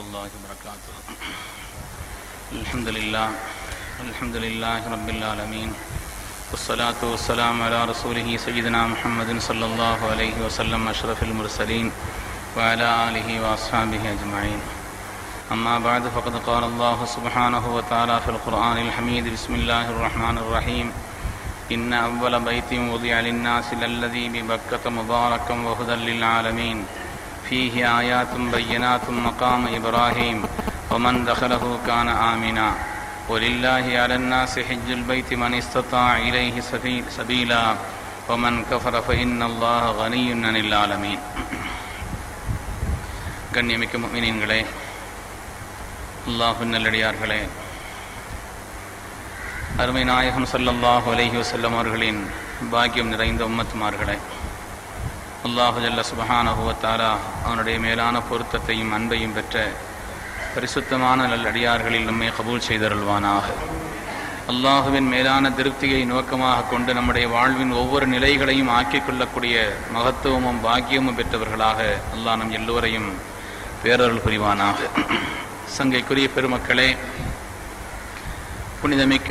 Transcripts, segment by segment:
الله وبركاته. الحمد لله رب العالمين والصلاة والسلام على رسوله سيدنا محمد صلى الله عليه وسلم أشرف المرسلين وعلى آله وأصحابه أجمعين. أما بعد فقد قال الله سبحانه وتعالى في القرآن الحميد: بسم الله الرحمن الرحيم. إن أول بيت وضع للناس للذي ببكة مباركا وهدى للعالمين فيه آيات بينات مقام إبراهيم ومن دخله كان آمنا ولله على الناس حج البيت من استطاع إليه سبيلا ومن كفر فإن الله غني عن العالمين. கண்ணியமிக்க முஃமினீன்களே, அல்லாஹ்வின் நல்லடியார்களே, அருமை நாயகம் ஸல்லல்லாஹு அலைஹி வஸல்லம் அவர்களின் பாக்கியம் நிறைந்த உம்மத்துமார்களே, அல்லாஹு ஜல்ல சுப்ஹானஹு வ தஆலா அவனுடைய மேலான பொருத்தத்தையும் அன்பையும் பெற்ற பரிசுத்தமான நல்லடியார்களில் நம்மை கபூல் செய்தருள்வானாக. அல்லாஹுவின் மேலான திருப்தியை நோக்கமாக கொண்டு நம்முடைய வாழ்வின் ஒவ்வொரு நிலைகளையும் ஆக்கிக் கொள்ளக்கூடிய மகத்துவமும் பாக்கியமும் பெற்றவர்களாக அல்லாஹ் நம் எல்லோரையும் பேரருள் புரிவானாக. சங்கைக்குரிய பெருமக்களே, புனிதமிக்க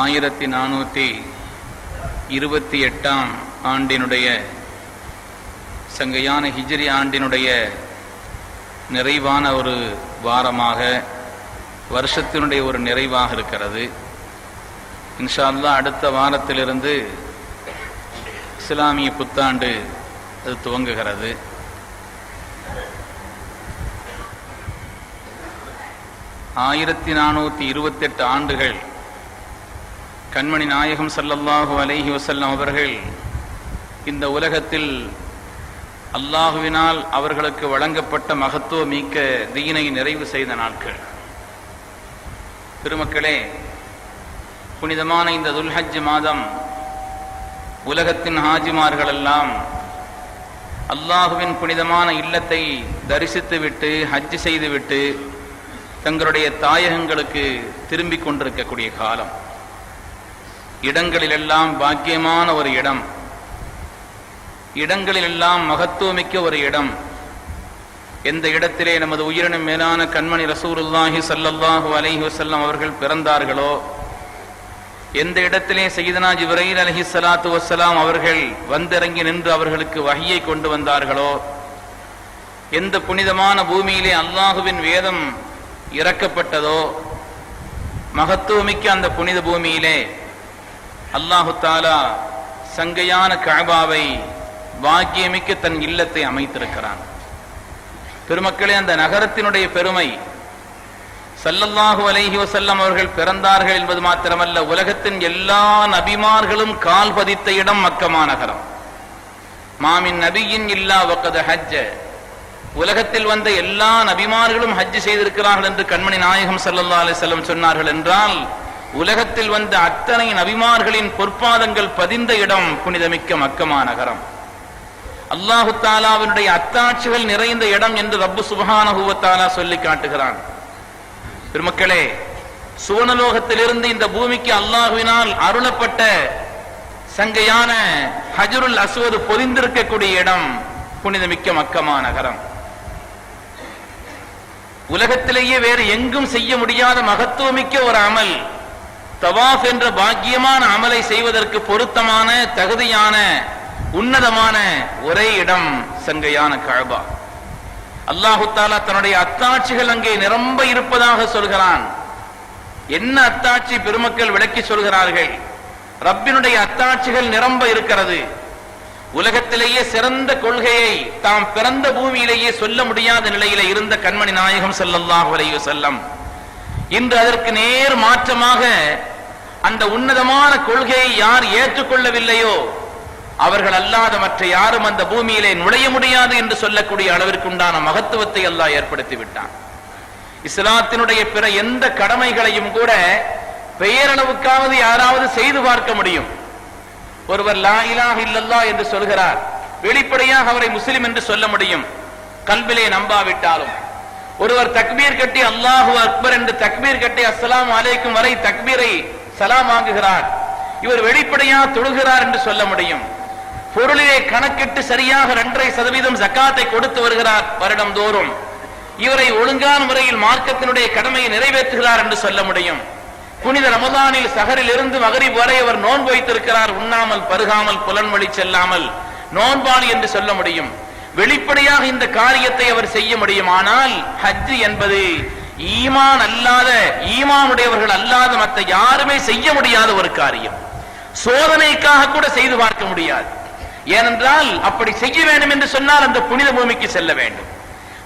1428 ஆண்டினுடைய சங்கையான ஹிஜ்ரி ஆண்டினுடைய நிறைவான ஒரு வாரமாக, வருஷத்தினுடைய ஒரு நிறைவாக இருக்கிறது. இன்ஷா அல்லாஹ் அடுத்த வாரத்திலிருந்து இஸ்லாமிய புத்தாண்டு அது துவங்குகிறது. 1428 ஆண்டுகள் கண்மணி நாயகம் ஸல்லல்லாஹு அலைஹி வஸல்லம் அவர்கள் இந்த உலகத்தில் அல்லாஹுவினால் அவர்களுக்கு வழங்கப்பட்ட மகத்துவமிக்க தீனை நிறைவு செய்த நாட்கள். பெருமக்களே, புனிதமான இந்த துல்ஹஜ் மாதம் உலகத்தின் ஹாஜிமார்கள் எல்லாம் அல்லாஹுவின் புனிதமான இல்லத்தை தரிசித்துவிட்டு ஹஜ் செய்துவிட்டு தங்களுடைய தாயகங்களுக்கு திரும்பிக் கொண்டிருக்கக்கூடிய காலம். இடங்களிலெல்லாம் பாக்கியமான ஒரு இடம், இடங்களிலெல்லாம் மகத்துவமிக்க ஒரு இடம். எந்த இடத்திலே நமது உயிரினும் மேலான கண்மணி ரசூலுல்லாஹி ஸல்லல்லாஹு அலைஹி வஸல்லம் அவர்கள் பிறந்தார்களோ, எந்த இடத்திலே சய்யிதனா ஜிப்ரீல் அலைஹிஸ்ஸலாத்து வஸ்ஸலாம் அவர்கள் வந்திறங்கி நின்று அவர்களுக்கு வஹியை கொண்டு வந்தார்களோ, எந்த புனிதமான பூமியிலே அல்லாஹுவின் வேதம் இறக்கப்பட்டதோ, மகத்துவமிக்க அந்த புனித பூமியிலே அல்லாஹு தஆலா சங்கையான கஅபாவை பாக்கியமிக்க தன் இல்லத்தை அமைத்திருக்கிறான். பெருமக்களே, அந்த நகரத்தினுடைய பெருமை, ஸல்லல்லாஹு அலைஹி வஸல்லம் அவர்கள் பிறந்தார்கள் என்பது மாத்திரமல்ல, உலகத்தின் எல்லா நபிமார்களும் கால் பதித்த இடம் மக்கமா நகரம். மாமின் நபியின் இல்லா வகத ஹஜ்ஜ, உலகத்தில் வந்த எல்லா நபிமார்களும் ஹஜ் செய்திருக்கிறார்கள் என்று கண்மணி நாயகம் ஸல்லல்லாஹு அலைஹி வஸல்லம் சொன்னார்கள் என்றால், உலகத்தில் வந்த அத்தனை நபிமார்களின் பொற்பாதங்கள் பதிந்த இடம் புனிதமிக்க மக்கமா நகரம். அல்லாஹு தஆலாவினுடைய அத்தாட்சிகள் நிறைந்த இடம் என்று ரப்பு சுப்ஹானஹு வ தஆலா சொல்லி காட்டுகிறான். பெருமக்களே, சுவனலோகத்திலிருந்து இந்த பூமிக்கு அல்லாஹுவினால் அருளப்பட்ட சங்கையான ஹஜருல் அஸ்வத் பொதிந்திருக்கக்கூடிய இடம் புனிதமிக்க மக்கமா நகரம். உலகத்திலேயே வேறு எங்கும் செய்ய முடியாத மகத்துவமிக்க ஒரு அமல், தவாஃப் என்ற பாக்கியமான அமலை செய்வதற்கு பொருத்தமான தகுதியான உன்னதமான ஒரே இடம் சங்கையான கஅபா. அல்லாஹு தஆலா தன்னுடைய அத்தாட்சிகள் அங்கே நிரம்ப இருப்பதாக சொல்கிறான். என்ன அத்தாட்சி பெருமக்கள் விளக்கி சொல்கிறார்கள்? ரப்பினுடைய அத்தாட்சிகள் நிரம்ப இருக்கிறது. உலகத்திலேயே சிறந்த கொள்கையை தாம் பிறந்த பூமியிலேயே சொல்ல முடியாத நிலையில இருந்த கண்மணி நாயகம் ஸல்லல்லாஹு அலைஹி வஸல்லம் இன்று அதற்கு நேர் மாற்றமாக அந்த உன்னதமான கொள்கையை யார் ஏற்றுக்கொள்ளவில்லையோ அவர்கள் அல்லாத மற்ற யாரும் அந்த பூமியிலே நுழைய முடியாது என்று சொல்லக்கூடிய அளவிற்கு உண்டான மகத்துவத்தை அல்லாஹ் ஏற்படுத்தி விட்டான். இஸ்லாத்தினுடைய பிற எந்த கடமைகளையும் கூட பெயரளவுக்காவது யாராவது செய்து பார்க்க முடியும். ஒருவர் லா இலாஹ இல்லல்லாஹ் என்று சொல்கிறார், வெளிப்படையாக அவரை முஸ்லிம் என்று சொல்ல முடியும், கல்விலே நம்பாவிட்டாலும். ஒருவர் தக்பீர் கட்டி அல்லாஹு அக்பர் என்று தக்பீர் கட்டி அஸ்ஸலாமு அலைக்கும் வரை தக்பீரை சலாம் வாங்குகிறார், இவர் வெளிப்படையாக தொழுகிறார் என்று சொல்ல முடியும். பொருளிலே கணக்கிட்டு சரியாக 2.5% ஜக்காத்தை கொடுத்து வருகிறார் வருடம் தோறும், இவரை ஒழுங்கான முறையில் மார்க்கத்தினுடைய கடமையை நிறைவேற்றுகிறார் என்று சொல்ல முடியும். புனித ரமதானில் சஹரில் இருந்து மகரிப் வரை அவர் நோன்பு வைத்திருக்கிறார், உண்ணாமல் பருகாமல் புலன்வழி செல்லாமல் நோன்பாளி என்று சொல்ல முடியும். வெளிப்படையாக இந்த காரியத்தை அவர் செய்ய முடியும். ஆனால் ஹஜ் என்பது ஈமான் அல்லாத, ஈமானுடையவர்கள் அல்லாத மற்ற யாருமே செய்ய முடியாத ஒரு காரியம். சோதனைக்காக கூட செய்து பார்க்க முடியாது. ஏனென்றால் அப்படி செய்ய வேண்டும் என்று சொன்னால் அந்த புனித பூமிக்கு செல்ல வேண்டும்.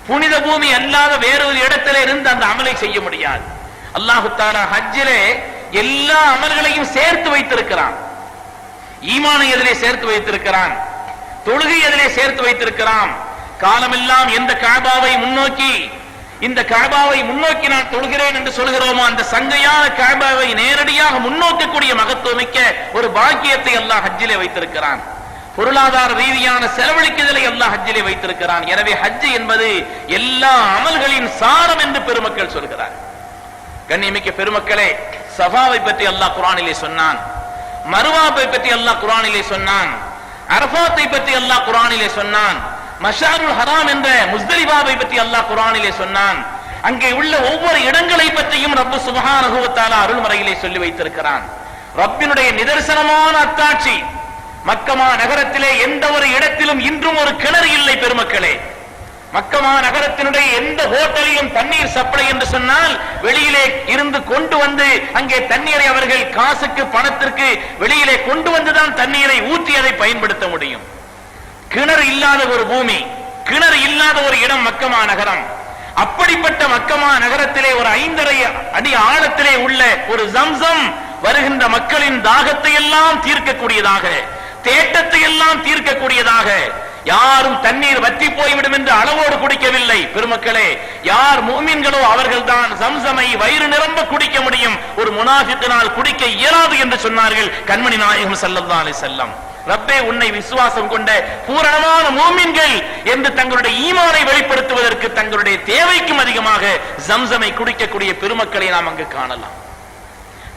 புனித பூமி அல்லாத வேறொரு இடத்திலே இருந்து அந்த அமலை செய்ய முடியாது. அல்லாஹு தஆலா ஹஜ்ஜிலே எல்லா அமல்களையும் சேர்த்து வைத்திருக்கிறான். ஈமானை எதிலே சேர்த்து வைத்திருக்கிறான், தொழுகை எதிலே சேர்த்து வைத்திருக்கிறான். காலமெல்லாம் எந்த கஅபாவை முன்னோக்கி, இந்த கஅபாவை முன்னோக்கி நான் தொழுகிறேன் என்று சொல்கிறோமோ அந்த சங்கையான கஅபாவை நேரடியாக முன்னோக்கக்கூடிய மகத்துவமிக்க ஒரு பாக்கியத்தை அல்லாஹ் ஹஜ்ஜிலே வைத்திருக்கிறான். பொருளாதார ரீதியான செலவழிக்குதலை அல்லாஹ் ஹஜ்ஜிலே வைத்திருக்கிறான். எனவே ஹஜ் என்பது எல்லா அமல்களின் சாரம் என்று பெருமக்கள் சொல்கிறார். கண்ணியமிக்க பெருமக்களே, சஃபாவை பற்றி அல்லாஹ் குர்ஆனிலே சொன்னான், மர்வாவை பற்றி அல்லாஹ் குர்ஆனிலே சொன்னான், அரஃபாத்தை பற்றி அல்லாஹ் குர்ஆனிலே சொன்னான், மஷாருல் ஹராம் என்ற முஸ்தலிஃபாவை பற்றி அல்லாஹ் குர்ஆனிலே சொன்னான். அங்கே உள்ள ஒவ்வொரு இடங்களை பற்றியும் ரப்பு சுப்ஹானஹு வ தஆலா அருள்மறையிலே சொல்லி வைத்திருக்கிறான். ரப்பினுடைய நிதர்சனமான அத்தாட்சி. மக்கமா நகரத்திலே எந்த ஒரு இடத்திலும் இன்றும் ஒரு கிணறு இல்லை பெருமக்களே. மக்கமா நகரத்தினுடைய எந்த ஹோட்டலிலும் தண்ணீர் சப்ளை என்று சொன்னால் வெளியிலே இருந்து கொண்டு வந்து அங்கே தண்ணீரை அவர்கள் காசுக்கு பணத்திற்கு வெளியிலே கொண்டு வந்துதான் தண்ணீரை ஊற்றி அதை பயன்படுத்த முடியும். கிணறு இல்லாத ஒரு பூமி, கிணறு இல்லாத ஒரு இடம் மக்கமா நகரம். அப்படிப்பட்ட மக்கமா நகரத்திலே ஒரு 5.5 அடி ஆழத்திலே உள்ள ஒரு ஜம்சம் வருகின்ற மக்களின் தாகத்தை எல்லாம் தீர்க்கக்கூடியதாக, தேட்டத்தை எல்லாம் தீர்க்கக்கூடியதாக. யாரும் தண்ணீர் வற்றி போய்விடும் என்று அளவோடு குடிக்கவில்லை பெருமக்களே. யார் முஃமின்களோ அவர்கள் தான் ஜம்சமை வயிறு நிரம்ப குடிக்க முடியும். ஒரு முனாஃபிக்கினால் குடிக்க இயலாது என்று சொன்னார்கள் கண்மணி நாயகம் ஸல்லல்லாஹு அலைஹி வஸல்லம். ரப்பே, உன்னை விசுவாசம் கொண்ட பூரணமான முஃமின்கள் என்று தங்களுடைய ஈமானை வெளிப்படுத்துவதற்கு தங்களுடைய தேவைக்கும் அதிகமாக ஜம்சமை குடிக்கக்கூடிய பெருமக்களை நாம் அங்கு காணலாம்.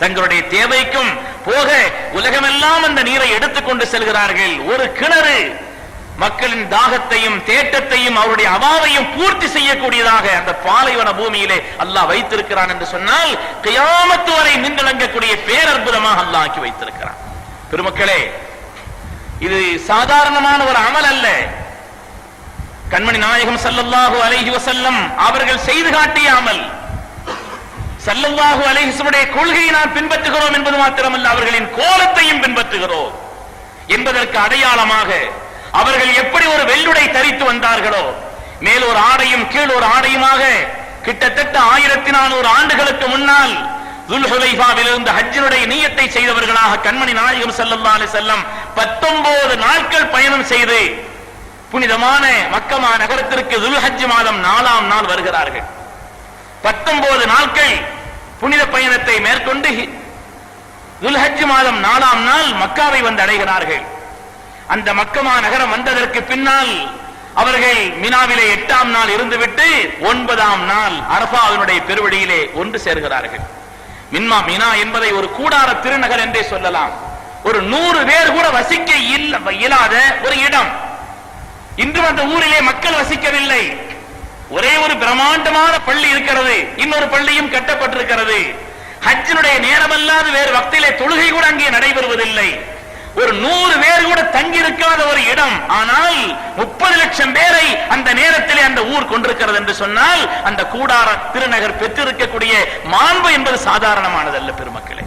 தங்களுடைய தேவைக்கும் போக உலகமெல்லாம் அந்த நீரை எடுத்துக்கொண்டு செல்கிறார்கள். ஒரு கிணறு மக்களின் தாகத்தையும் தேட்டத்தையும் அவருடைய அவாவையும் பூர்த்தி செய்யக்கூடியதாக அந்த பாலைவன பூமியிலே அல்லாஹ் வைத்திருக்கிறான் என்று சொன்னால் கியாமத்து வரை நின்றடங்கக்கூடிய பேரற்புதமாக அல்லாஹ் ஆக்கி வைத்திருக்கிறான். பெருமக்களே, இது சாதாரணமான ஒரு அமல் அல்ல. கண்மணி நாயகம் ஸல்லல்லாஹு அலைஹி வஸல்லம் அவர்கள் செய்து காட்டிய அமல். ஸல்லல்லாஹு அலைஹி வஸல்லம் கொள்கையை நாம் பின்பற்றுகிறோம் என்பது மாத்திரமல்ல, அவர்களின் கோலத்தையும் பின்பற்றுகிறோம் என்பதற்கு அடையாளமாக அவர்கள் எப்படி ஒரு வெள்ளுடை தரித்து வந்தார்களோ, மேல் ஒரு ஆடையும் கீழ் ஒரு ஆடையுமாக கிட்டத்தட்ட 1400 ஆண்டுகளுக்கு முன்னால் துல்ஹுலைஃபாவிலிருந்து ஹஜ்ஜினுடைய நியத்தை செய்தவர்களாக கண்மணி நாயகம் ஸல்லல்லாஹு அலைஹி வஸல்லம் 19 நாட்கள் பயணம் செய்து புனிதமான மக்கமா நகரத்திற்கு துல்ஹஜ் மாதம் 4ஆம் நாள் வருகிறார்கள். 19 நாட்கள் புனித பயணத்தை மேற்கொண்டு துல்ஹஜ் மாதம் 4ஆம் நாள் மக்காவை வந்து அடைகிறார்கள். அந்த மக்கமா நகரம் வந்ததற்கு பின்னால் அவர்கள் மினாவிலே 8ஆம் நாள் இருந்துவிட்டு 9ஆம் நாள் அரஃபாவினுடைய பெருவழியிலே ஒன்று சேர்கிறார்கள். மினா என்பதை ஒரு கூடார திருநகர் என்றே சொல்லலாம். ஒரு 100 பேர் கூட வசிக்க இயலாத ஒரு இடம். இன்று அந்த ஊரிலே மக்கள் வசிக்கவில்லை. ஒரே ஒரு பிரம்மாண்டமான பள்ளி இருக்கிறது, இன்னொரு பள்ளியும் கட்டப்பட்டிருக்கிறது. ஹஜ்ஜினுடைய நேரமல்லாது வேறு வக்திலே தொழுகை கூட அங்கே நடைபெறுவதில்லை. ஒரு 100 பேர் கூட தங்கி இருக்காத ஒரு இடம். ஆனால் 30 லட்சம் பேரை அந்த நேரத்திலே அந்த ஊர் கொண்டிருக்கிறது என்று சொன்னால் அந்த கூடார திருநகர் பெற்றிருக்கக்கூடிய மாண்பு என்பது சாதாரணமானதல்ல பெருமக்களே.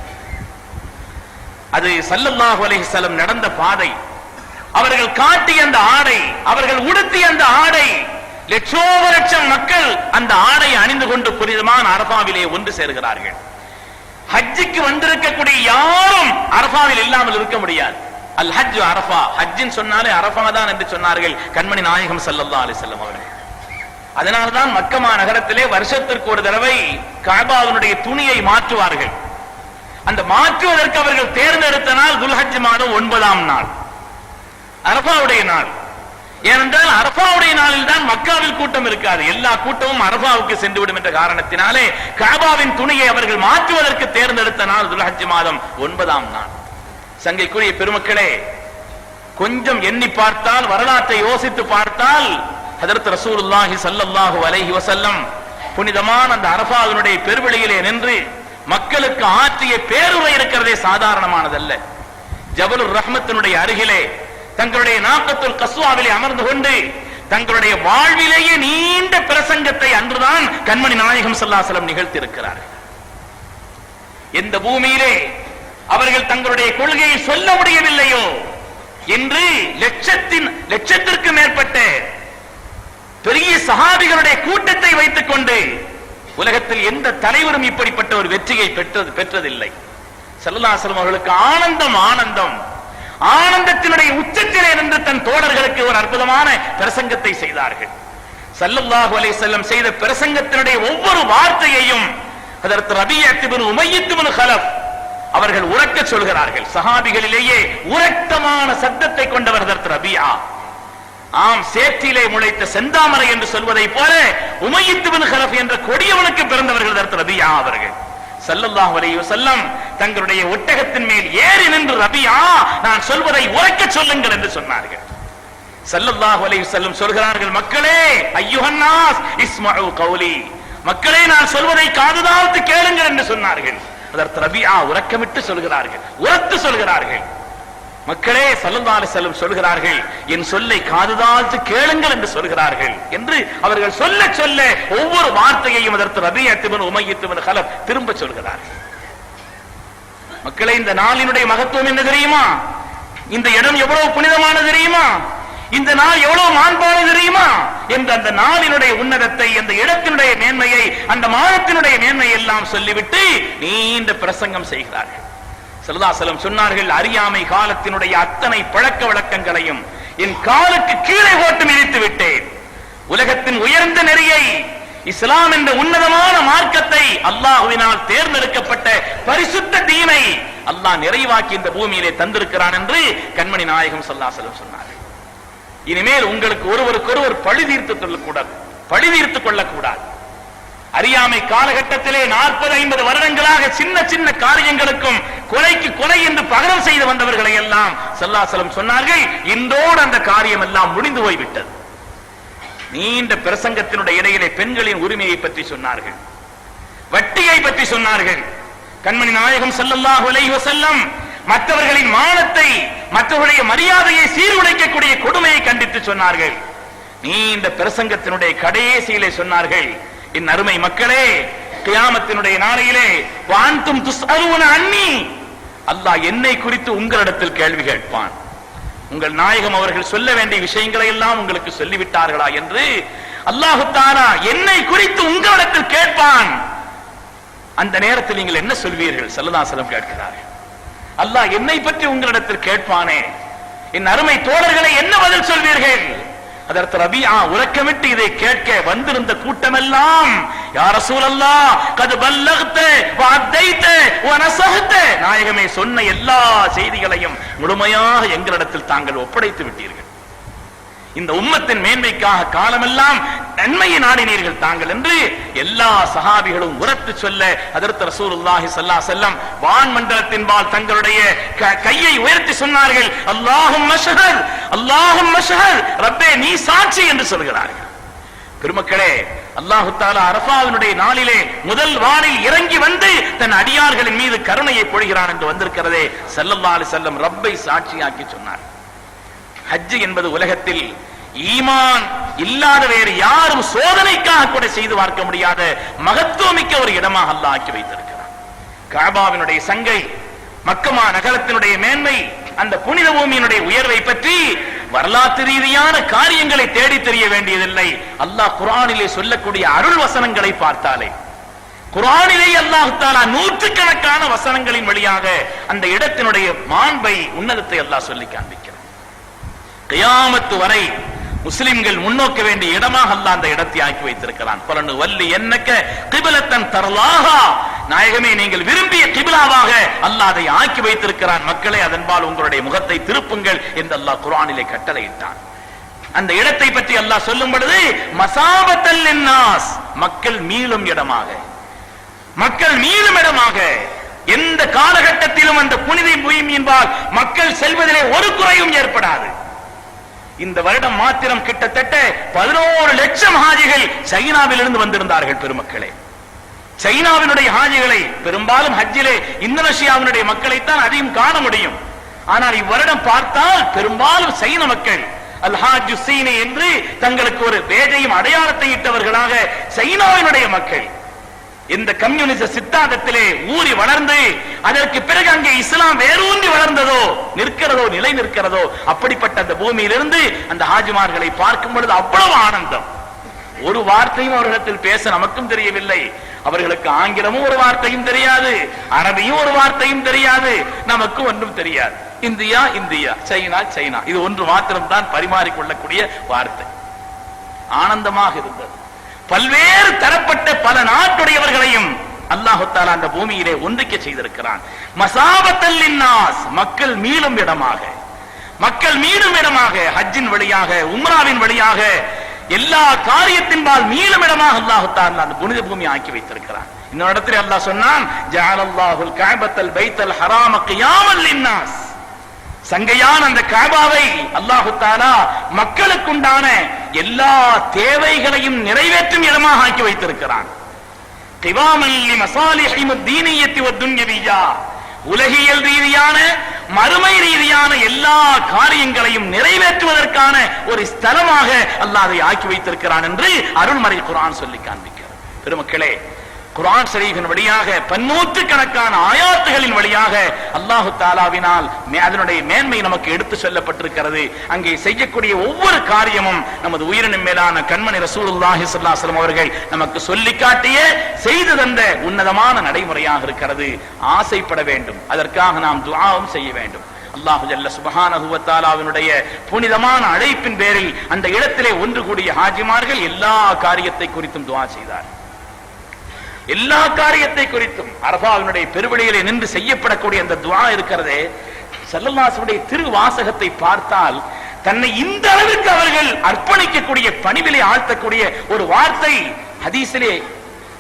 அது ஸல்லல்லாஹு அலைஹி வஸல்லம் நடந்த பாதை, அவர்கள் காட்டிய அந்த ஆடை, அவர்கள் உடுத்திய அந்த ஆடை, லட்சோபலட்சம் மக்கள் அந்த ஆடையை அணிந்து கொண்டு புனிதமான அரஃபாவிலே ஒன்று சேர்கிறார்கள். ஹஜ்ஜுக்கு வந்திருக்கக்கூடிய யாரும் அரஃபாவில் இல்லாமல் இருக்க முடியாது. அல் ஹஜ் அரஃபா, ஹஜ்ஜின் சொன்னாலே அரஃபா தான் என்று சொன்னார்கள் கண்மணி நாயகம் ஸல்லல்லாஹு அலைஹி வஸல்லம் அவர்கள். அதனால்தான் மக்கமா நகரத்திலே வருஷத்திற்கு ஒரு தடவை கஅபாவினுடைய துணியை மாற்றுவார்கள். அந்த மாற்றுவதற்கு அவர்கள் தேர்ந்தெடுத்த நாள் துல்ஹஜ் மாதம் 9ஆம் நாள், அரஃபாவுடைய நாள். ஏனென்றால் அரஃபாவுடைய நாளில் தான் மக்காவில் கூட்டம் இருக்காது, எல்லா கூட்டமும் அரஃபாவுக்கு சென்றுவிடும் என்ற காரணத்தினாலே கஅபாவின் துணியை அவர்கள் மாற்றுவதற்கு தேர்ந்தெடுத்த நாள் துல்ஹஜ் மாதம் 9ஆம் நாள். சங்கைக்குரிய பெருமக்களே, கொஞ்சம் எண்ணி பார்த்தால், வரலாற்றை யோசித்து பார்த்தால் ஹஜ்ரத் ரசூலுல்லாஹி ஸல்லல்லாஹு அலைஹி வஸல்லம் புனிதமான அந்த அரஃபாவினுடைய பெருவெளியிலே நின்று மக்களுக்கு ஆற்றிய பேருரை இருக்கிறதே சாதாரணமானதல்ல. ஜபலுர் ரஹ்மத்தினுடைய அருகிலே தங்களுடைய நாக்கத்துல் கஸ்வாவிலே அமர்ந்து கொண்டு தங்களுடைய வாழ்விலேயே நீண்ட பிரசங்கத்தை அன்றுதான் கண்மணி நாயகம் ஸல்லல்லாஹு அலைஹி வஸல்லம் நிகழ்த்தி இருக்கிறார்கள். எந்த பூமியிலே அவர்கள் தங்களுடைய கொள்கையை சொல்ல முடியவில்லையோ என்று லட்சத்திற்கு மேற்பட்ட பெரிய சஹாபிகளுடைய கூட்டத்தை வைத்துக் கொண்டு உலகத்தில் எந்த தலைவரும் இப்படிப்பட்ட ஒரு வெற்றியை பெற்றதில்லை. ஸல்லல்லாஹு அலைஹி வஸல்லம் அவர்களுக்கு ஆனந்தத்தினுடைய உச்சத்திலே இருந்து தன் தோழர்களுக்கு ஒரு அற்புதமான பிரசங்கத்தை செய்தார்கள். ஸல்லல்லாஹு அலைஹி வஸல்லம் செய்த பிரசங்கத்தினுடைய ஒவ்வொரு வார்த்தையையும் ஹஜ்ரத் ரபியா இப்னு உமையா இப்னு கலஃப் அவர்கள் உரக்க சொல்கிறார்கள். சஹாபிகளிலேயே உரக்கமான சத்தத்தை கொண்டவர் ஹஜ்ரத் ரபியா. ஆம், சேற்றிலே முளைத்த செந்தாமரை என்று சொல்வதை போல உமையா இப்னு கலஃப் என்ற கொடியவனுக்கு பிறந்தவர்கள் ஹஜ்ரத் ரபியா அவர்கள். ஸல்லல்லாஹு அலைஹி வஸல்லம் தங்களுடைய ஒட்டகத்தின் மேல் ஏறி நின்று ரபியா நான் சொல்வதை உரக்க சொல்லுங்கள் என்று சொன்னார்கள். ஸல்லல்லாஹு அலைஹி வஸல்லம் சொல்கிறார்கள், மக்களே அய்யுஹன் நாஸ் இஸ்மஉ கௌலி, மக்களே நான் சொல்வதை காதுதாழ்த்து கேளுங்கள் என்று சொன்னார்கள். அதற்கு ரபியா உரக்கமிட்டு சொல்கிறார்கள், உரத்து சொல்கிறார்கள். மக்களே ஸல்லல்லாஹு அலைஹி வஸல்லம் சொல்கிறார்கள், என் சொல்லை காதுதாழ்த்து கேளுங்கள் என்று சொல்கிறார்கள் என்று அவர்கள் சொல்ல சொல்ல ஒவ்வொரு வார்த்தையையும் அதற்கு ரபியா இப்னு உமையா இப்னு கலஃப் திரும்ப சொல்கிறார்கள். மக்களே, இந்த நாளினுடைய மகத்துவம் என்ன தெரியுமா? இந்த இடம் எவ்வளவு புனிதமானது தெரியுமா? இந்த நாள் எவ்வளவு மாண்பானது தெரியுமா? என்ற அந்த நாளினுடைய உன்னதத்தை, அந்த இடத்தினுடைய மேன்மையை, அந்த மாதத்தினுடைய மேன்மையை எல்லாம் சொல்லிவிட்டு நீண்ட பிரசங்கம் செய்கிறார்கள். ஸல்லல்லாஹு அலைஹி வஸல்லம் சொன்னார்கள், அறியாமை காலத்தினுடைய அத்தனை பழக்க வழக்கங்களையும் என் காலுக்கு கீழே போட்டு மிதித்து விட்டேன். உலகத்தின் உயர்ந்த நெறியை, இஸ்லாம் என்ற உன்னதமான மார்க்கத்தை, அல்லாஹ்வினால் தேர்ந்தெடுக்கப்பட்ட பரிசுத்த தீனை அல்லாஹ் நிறைவாக்கி இந்த பூமியிலே தந்திருக்கிறான் என்று கண்மணி நாயகம் ஸல்லல்லாஹு அலைஹி வஸல்லம் சொன்னார்கள். இனிமேல் உங்களுக்கு ஒருவருக்கொருவர் பழி தீர்த்துக் கொள்ளக்கூடாது. அறியாமை காலகட்டத்திலே 40-50 வருடங்களாக சின்ன சின்ன காரியங்களுக்கும் கொலைக்கு கொலை என்று பகரம் செய்து வந்தவர்களை எல்லாம் ஸல்லல்லாஹு அலைஹி வஸல்லம் சொன்னார்கள், இன்றோடு அந்த காரியம் எல்லாம் முடிந்து போய்விட்டது. நீண்ட பிரசங்கத்தினுடைய இடையிலே பெண்களின் உரிமையை பற்றி சொன்னார்கள், வட்டியை பற்றி சொன்னார்கள். கண்மணி நாயகம் ஸல்லல்லாஹு அலைஹி வஸல்லம் மற்றவர்களின் மானத்தை, மற்றவர்களுடைய மரியாதையை சீர்குலைக்கக்கூடிய கொடுமையை கண்டித்து சொன்னார்கள். நீண்ட பிரசங்கத்தினுடைய கடைசியிலே சொன்னார்கள், என் அருமை மக்களே, கியாமத்தினுடைய நாளையிலே வான்தும் துஸ்அலூன அன்னி, அல்லாஹ் என்னை குறித்து உங்களிடத்தில் கேள்வி கேட்பான். உங்கள் நாயகம் அவர்கள் சொல்ல வேண்டிய விஷயங்களை எல்லாம் உங்களுக்கு சொல்லிவிட்டார்களா என்று அல்லாஹ் தஆலா என்னை குறித்து உங்களிடத்தில் கேட்பான். அந்த நேரத்தில் நீங்கள் என்ன சொல்வீர்கள்? ஸல்லல்லாஹு அலைஹி வஸல்லம் கேட்கிறார்கள், அல்லாஹ் என்னை பற்றி உங்களிடத்தில் கேட்பானே, என் அருமை தோழர்களை என்ன பதில் சொல்வீர்கள்? அதற்கு ரபியா உரக்கமிட்டு இதை கேட்க வந்திருந்த கூட்டமெல்லாம், யா ரசூலல்லாஹ் கத் பல்லக்த வ அத்தைத வ நஸஹத, நாயகமே சொன்ன எல்லா செய்திகளையும் முழுமையாக எங்களிடத்தில் தாங்கள் ஒப்படைத்து விட்டீர்கள். இந்த உம்மத்தின் மேன்மைக்காக காலமெல்லாம் நன்மையை நாடினீர்கள் தாங்கள் என்று எல்லா சஹாபிகளும் உரத்து சொல்ல, அதற்கு ரசூலுல்லாஹி ஸல்லல்லாஹு அலைஹி வஸல்லம் வான் மண்டலத்தின்பால் தங்களுடைய கையை உயர்த்தி சொன்னார்கள், அல்லாஹும்ம ஷஹத், அல்லாஹும்ம ஷஹத், ரப்பே நீ சாட்சி என்று சொல்கிறார்கள். பெருமக்களே, அல்லாஹ் தஆலா அரஃபாவினுடைய நாளிலே முதல் வானில் இறங்கி வந்து தன் அடியார்களின் மீது கருணையை பொழிகிறான் என்று வந்திருக்கிறதே, ஸல்லல்லாஹு அலைஹி வஸல்லம் ரப்பை சாட்சியாக்கி சொன்னார். ஹஜ் என்பது உலகத்தில் ஈமான் இல்லாத வேறு யாரும் சோதனைக்காக கூட செய்து பார்க்க முடியாத மகத்துவமிக்க ஒரு இடமாக அல்லாஹ் ஆக்கி வைத்திருக்கிறார். கஅபாவினுடைய சங்கை, மக்கமா நகரத்தினுடைய மேன்மை, அந்த புனித பூமியினுடைய உயர்வை பற்றி வரலாற்று ரீதியான காரியங்களை தேடி தெரிய வேண்டியதில்லை. அல்லாஹ் குர்ஆனிலே சொல்லக்கூடிய அருள் வசனங்களை பார்த்தாலே, குர்ஆனிலே அல்லாஹ் தஆலா நூற்றுக்கணக்கான வசனங்களின் வழியாக அந்த இடத்தினுடைய மாண்பை, உன்னதத்தை அல்லாஹ் சொல்லி காண்பிக்கிறார். கியாமத்து வரை முஸ்லிம்கள் முன்னோக்க வேண்டிய இடமாக அல்லாஹ் அந்த இடத்தை ஆக்கி வைத்திருக்கிறான். பலனு வல்லி என்னக்க கிப்லத்தன் தர்லாஹா, நாயகமே நீங்கள் விரும்பிய கிப்லாவாக அல்லாஹ் அதை ஆக்கி வைத்திருக்கிறான். மக்களே, அதன்பால் உங்களுடைய முகத்தை திருப்புங்கள் என்று அல்லாஹ் குர்ஆனிலே கட்டளையிட்டான். அந்த இடத்தை பற்றி அல்லாஹ் சொல்லும் பொழுது மசாபத்தல் லின்னாஸ், மக்கள் மீளும் இடமாக, மக்கள் மீளும் இடமாக, எந்த காலகட்டத்திலும் அந்த புனித பூமியின்பால் மக்கள் செல்வதிலே ஒரு குறையும் ஏற்படாது. இந்த வருடம் மாத்திரம் கிட்டத்தட்ட 11 லட்சம் ஹாஜிகள் சைனாவிலிருந்து வந்திருந்தார்கள் பெருமக்களே. சைனாவினுடைய ஹாஜிகளை பெரும்பாலும் ஹஜ்ஜிலே இந்தோனேஷியாவினுடைய மக்களைத்தான் அதிகம் காண முடியும். ஆனால் இவ்வருடம் பார்த்தால் பெரும்பாலும் சைன மக்கள் அல்-ஹாஜு சீனி என்று தங்களுக்கு ஒரு பேஜையும் அடையாளத்தை இட்டவர்களாக சைனாவினுடைய மக்கள் இந்த கம்யூனிச சித்தாந்தத்திலே ஊறி வளர்ந்து அதற்கு பிறகு அங்கே இஸ்லாம் வேரூன்றி வளர்ந்ததோ நிற்கிறதோ நிலை நிற்கிறதோ அப்படிப்பட்ட அந்த பூமியிலிருந்து அந்த ஹாஜிமார்களை பார்க்கும் பொழுது அவ்வளவு ஆனந்தம். ஒரு வார்த்தையும் அவர்களிடத்தில் பேச நமக்கும் தெரியவில்லை. அவர்களுக்கு ஆங்கிலமும் ஒரு வார்த்தையும் தெரியாது, அரபியும் ஒரு வார்த்தையும் தெரியாது, நமக்கு ஒன்றும் தெரியாது. இந்தியா இந்தியா, சைனா சைனா, இது ஒன்று மாத்திரம் தான் பரிமாறிக்கொள்ளக்கூடிய வார்த்தை. ஆனந்தமாக இருந்தது. பல்வேறு தரப்பட்ட பல நாட்டுடையவர்களையும் அல்லாஹு தஆலா அந்த பூமியிலே ஒன்றிக்க செய்திருக்கிறான். மசாபத்தல் லின்னாஸ், மக்கள் மீளும் இடமாக, மக்கள் மீளும் இடமாக, ஹஜ்ஜின் வழியாக உம்ராவின் வழியாக எல்லா காரியத்தின்பால் மீளும் இடமாக அல்லாஹு தஆலா அந்த புனித பூமி ஆக்கி வைத்திருக்கிறான். இந்த இடத்துல அல்லாஹ் சொன்னான், ஜஅலல்லாஹுல் கஅபத்தல் பைத்தல் ஹராம கியாமன் லின்னாஸ், சங்கையான அந்த கஅபாவை அல்லாஹு தஆலா மக்களுக்குண்டான எல்லா தேவைகளையும் நிறைவேற்றும் இடமாக ஆக்கி வைத்திருக்கிறான். கிவாமன் லிமசாலிஹிமுத் தீனிய்யத்தி வத்துன்யவிய்யா, உலகியல் ரீதியான மறுமை ரீதியான எல்லா காரியங்களையும் நிறைவேற்றுவதற்கான ஒரு ஸ்தலமாக அல்லாஹ் அதை ஆக்கி வைத்திருக்கிறான் என்று அருள்மறை குர்ஆன் சொல்லி காண்பிக்கிறது. பெருமக்களே, குர்ஆன் ஷரீஃபின் வழியாக பன்னூற்றுக்கணக்கான ஆயாத்துகளின் வழியாக அல்லாஹு தஆலாவினால் அதனுடைய மேன்மை நமக்கு எடுத்து சொல்லப்பட்டிருக்கிறது. அங்கே செய்யக்கூடிய ஒவ்வொரு காரியமும் நமது உயிரினும் மேலான கண்மணி ரசூலுல்லாஹி ஸல்லல்லாஹு அலைஹி வஸல்லம் அவர்கள் நமக்கு சொல்லி காட்டிய செய்து தந்த உன்னதமான நடைமுறையாக இருக்கிறது. ஆசைப்பட வேண்டும், அதற்காக நாம் துஆவும் செய்ய வேண்டும். அல்லாஹு ஜல்ல சுப்ஹானஹு வ தஆலாவினுடைய புனிதமான அழைப்பின் பேரில் அந்த இடத்திலே ஒன்று கூடிய ஹாஜிமார்கள் எல்லா காரியத்தை குறித்தும் துஆ செய்தார். எல்லா காரியத்தை குறித்தும் அரஃபாவினுடைய பெருவெளியிலே நின்று செய்யப்படக்கூடிய அந்த துஆ இருக்கிறதே, ஸல்லல்லாஹு அலைஹி வஸல்லம் திருவாசகத்தை பார்த்தால் தன்னை இந்த அளவிற்கு அவர்கள் அர்ப்பணிக்கக்கூடிய பணிவிலே ஆழ்த்தக்கூடிய ஒரு வார்த்தை ஹதீஸிலே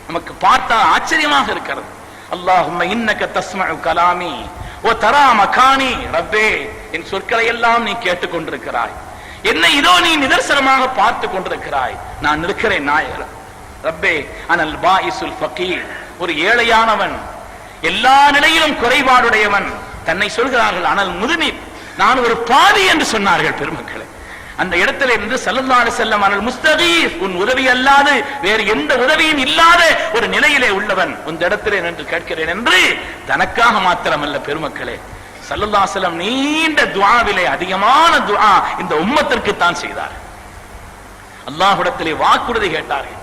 நமக்கு பார்த்தால் ஆச்சரியமாக இருக்கிறது. அல்லாஹும்ம இன்னக தஸ்மஉ கலாமி வ தரா மகானி, ரப்பே என் சொற்களை எல்லாம் நீ கேட்டுக் கொண்டிருக்கிறாய், என்னை இதோ நீ நிதர்சனமாக பார்த்து கொண்டிருக்கிறாய், நான் இருக்கிறேன் நாயகர். ரப்பே அனல் பாயிசுல் ஃபகீர், ஒரு ஏழையானவன், எல்லா நிலையிலும் குறைபாடுடையவன். தன்னை சொல்கிறார்கள் அனல் முதுனிப், நான் ஒரு பாவி என்று சொன்னார்கள். பெருமக்களே, அந்த இடத்துல இருந்து ஸல்லல்லாஹு அலைஹி வஸல்லம் அனல் முஸ்தகீஸ், உன் உதவி அல்லாது வேறு எந்த உதவியும் இல்லாத ஒரு நிலையிலே உள்ளவன், இந்த இடத்திலே நின்று கேட்கிறேன் என்று தனக்காக மாத்திரமல்ல பெருமக்களே, ஸல்லல்லாஹு அலைஹி வஸல்லம் நீண்ட துஆவிலே அதிகமான துஆ இந்த உம்மத்திற்கு தான் செய்தார். அல்லாஹ்விடத்திலே வாக்குறுதி கேட்டார்கள்.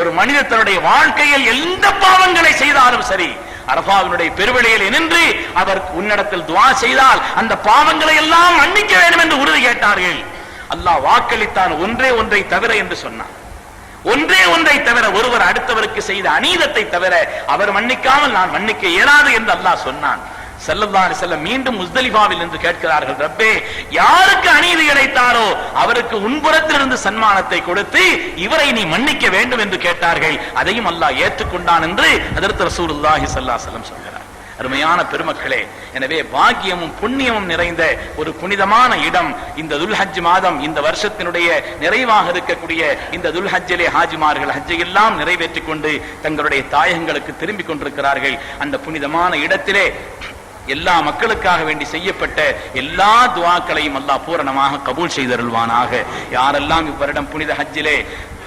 ஒரு மனிதர் தன்னுடைய வாழ்க்கையில் எந்த பாவங்களை செய்தாலும் சரி, அரஃபாவினுடைய பெருவெளியில் நின்று அவர் உன்னிடத்தில் துஆ செய்தால் அந்த பாவங்களை எல்லாம் மன்னிக்க வேண்டும் என்று உறுதி கேட்டார்கள். அல்லாஹ் வாக்களித்தான், ஒன்றே ஒன்றை தவிர என்று சொன்னான். ஒன்றே ஒன்றை தவிர, ஒருவர் அடுத்தவருக்கு செய்த அநீதத்தை தவிர அவர் மன்னிக்காமல் நான் மன்னிக்க இயலாது என்று அல்லாஹ் சொன்னான். ஸல்லல்லாஹு அலைஹி வஸல்லம் மீண்டும் முஸ்தலிஃபாவில் இருந்து கேட்கிறார்கள், ரப்பே யாருக்கு அநீதி இழைத்தாரோ அவருக்கு உன்புறத்திலிருந்து சன்மானத்தை கொடுத்து இவரை நீ மன்னிக்க வேண்டும் என்று கேட்டார்கள். அதையும் அல்லாஹ் ஏற்றுக்கொண்டான் என்று ஹஜ்ரத் ரசூலுல்லாஹி ஸல்லல்லாஹு அலைஹி வஸல்லம் சொல்கிறார். அருமையான பெருமக்களே, எனவே பாக்கியமும் புண்ணியமும் நிறைந்த ஒரு புனிதமான இடம் இந்த துல்ஹஜ் மாதம், இந்த வருஷத்தினுடைய நிறைவாக இருக்கக்கூடிய இந்த துல்ஹஜ்ஜிலே ஹாஜிமார்கள் ஹஜ்ஜை எல்லாம் நிறைவேற்றிக் கொண்டு தங்களுடைய தாயகங்களுக்கு திரும்பிக் கொண்டிருக்கிறார்கள். அந்த புனிதமான இடத்திலே எல்லா மக்களுக்காக வேண்டி செய்யப்பட்ட எல்லா துஆக்களையும் அல்லாஹ் பூரணமாக கபூல் செய்தருள்வானாக. யாரெல்லாம் இவ்வருடம் புனித ஹஜ்ஜிலே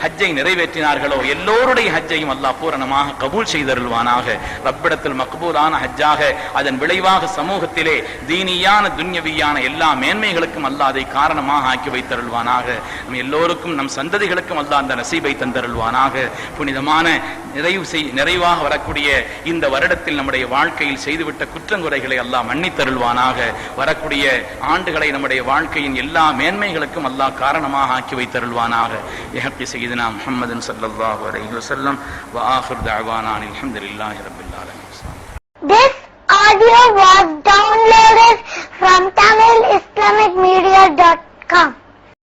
ஹஜ்ஜை நிறைவேற்றினார்களோ எல்லோருடைய ஹஜ்ஜையும் அல்லாஹ் பூரணமாக கபூல் செய்தருள்வானாக. ரப்பிடத்தில் மக்பூலான ஹஜ்ஜாக, அதன் விளைவாக சமூகத்திலே தீனியான துன்யவியான எல்லா மேன்மைகளுக்கும் அல்லாஹ் அதை காரணமாக ஆக்கி வைத்தருள்வானாக. நம் எல்லோருக்கும் நம் சந்ததிகளுக்கும் அல்லாஹ் அந்த நசீபை தந்தருள்வானாக. புனிதமான நிறைவாக வரக்கூடிய இந்த வருடத்தில் நம்முடைய வாழ்க்கையில் செய்துவிட்ட குற்றங்குறைகளை அல்லாஹ் மன்னித்தருள்வானாக. வரக்கூடிய ஆண்டுகளை நம்முடைய வாழ்க்கையின் எல்லா மேன்மைகளுக்கும் அல்லாஹ் காரணமாக ஆக்கி வைத்தருள்வானாக. سيدنا محمد صلى الله عليه وسلم وآخر دعوانا الحمد لله رب العالمين. This audio was downloaded from tamilbayan.com.